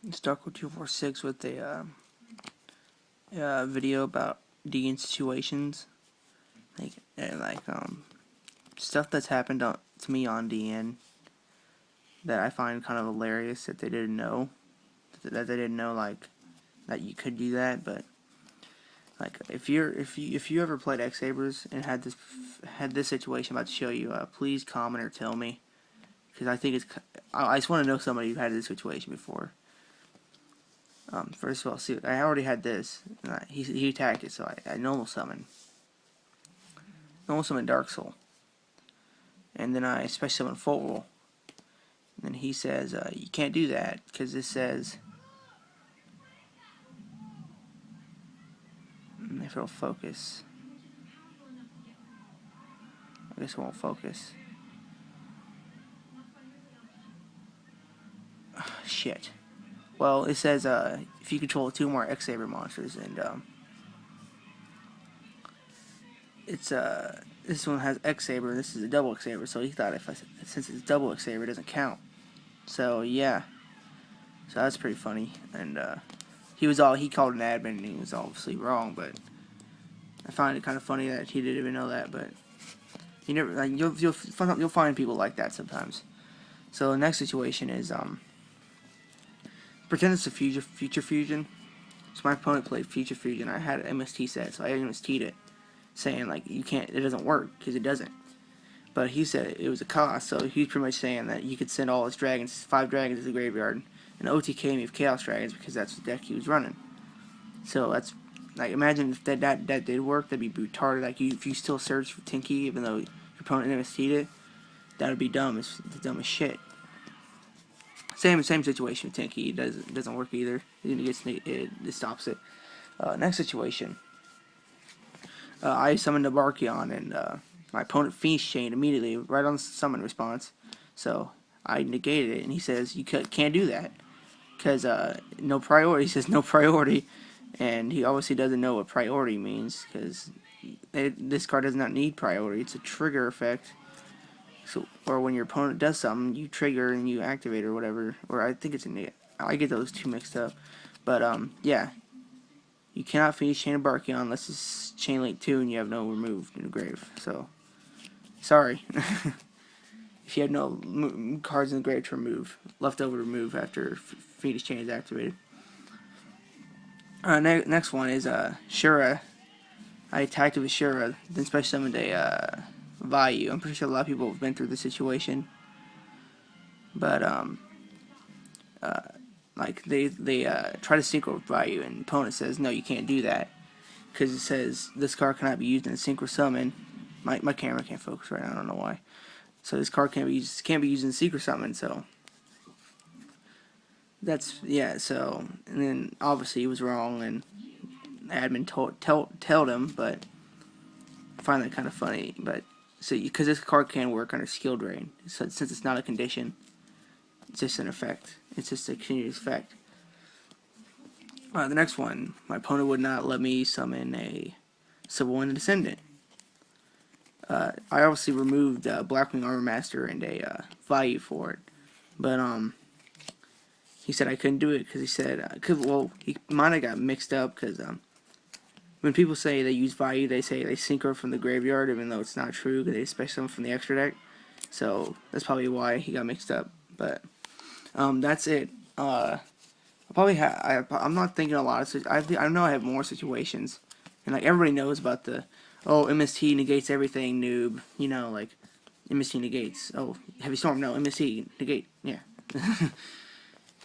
Starco246 with a video about DN situations, like stuff that's happened to me on DN that I find kind of hilarious that they didn't know, like that you could do that. But like if you ever played X Sabers and had this situation about to show you, please comment or tell me, because I think I just want to know somebody who had this situation before. First of all, see, I already had this. And he attacked it, so I normal summon Dark Soul, and then I special summon Full Roll. And then he says you can't do that because this says, if it'll focus, I guess it won't focus. Shit. Well, it says if you control 2 more X Saber monsters, and it's this one has X Saber, and this is a double X Saber. So he thought since it's double X Saber, it doesn't count. So yeah, so that's pretty funny. And he called an admin, and he was obviously wrong. But I find it kind of funny that he didn't even know that. But you never, like, you'll find people like that sometimes. So the next situation is pretend it's a future fusion. So my opponent played future fusion. I had an MST set, so I MST'd it, saying like it doesn't work because it doesn't. But he said it was a cost, so he's pretty much saying that you could send all his dragons, 5 dragons, to the graveyard, and OTK me with Chaos Dragons because that's the deck he was running. So that's like, imagine if that did work, that'd be retarded. Like if you still search for Tinky even though your opponent MST'd it, that would be dumb. It's dumb as shit. Same situation with Tinky. It doesn't work either. It stops it. Next situation. I summoned a Barkion, and my opponent Phoenix Chained immediately right on the summon response. So I negated it, and he says you can't do that because no priority. He says no priority, and he obviously doesn't know what priority means because this card does not need priority. It's a trigger effect. So, or when your opponent does something, you trigger and you activate or whatever. Or I think it's a negate. I get those two mixed up. But yeah, you cannot finish Chain of Barkion unless it's Chain Link 2 and you have no removed in the grave. So, sorry. If you have no cards in the grave to remove, left over to remove after Phoenix Chain is activated. Next one is Shura. I attacked with Shura, then special summoned a Vayu. I'm pretty sure a lot of people have been through this situation, but like they try to synchro with Vayu, and the opponent says no, you can't do that because it says this card cannot be used in a synchro summon. My camera can't focus right now. I don't know why. So this card can't be used in secret summon. So that's, yeah. So, and then obviously he was wrong, and admin told him, but I find that kind of funny. But so because this card can work under skill drain, so since it's not a condition, it's just an effect. It's just a continuous effect. The next one, my opponent would not let me summon a Civil War Descendant. I obviously removed Blackwing Armor Master and a Vayu for it, but he said I couldn't do it because he said he might have got mixed up because when people say they use Vayu, they say they synchro from the graveyard, even though it's not true because they special summon from the extra deck. So that's probably why he got mixed up. But that's it. I'm not thinking a lot of. I know I have more situations, and like everybody knows about the MST negates everything noob. You know, like MST negates. Oh, Heavy Storm. No, MST negate. Yeah.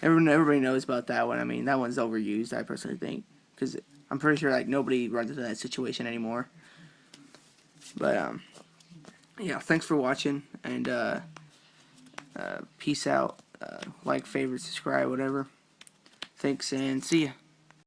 Everybody knows about that one. I mean, that one's overused, I personally think, because I'm pretty sure like nobody runs into that situation anymore. But yeah, thanks for watching, and peace out. Like, favorite, subscribe, whatever. Thanks, and see ya.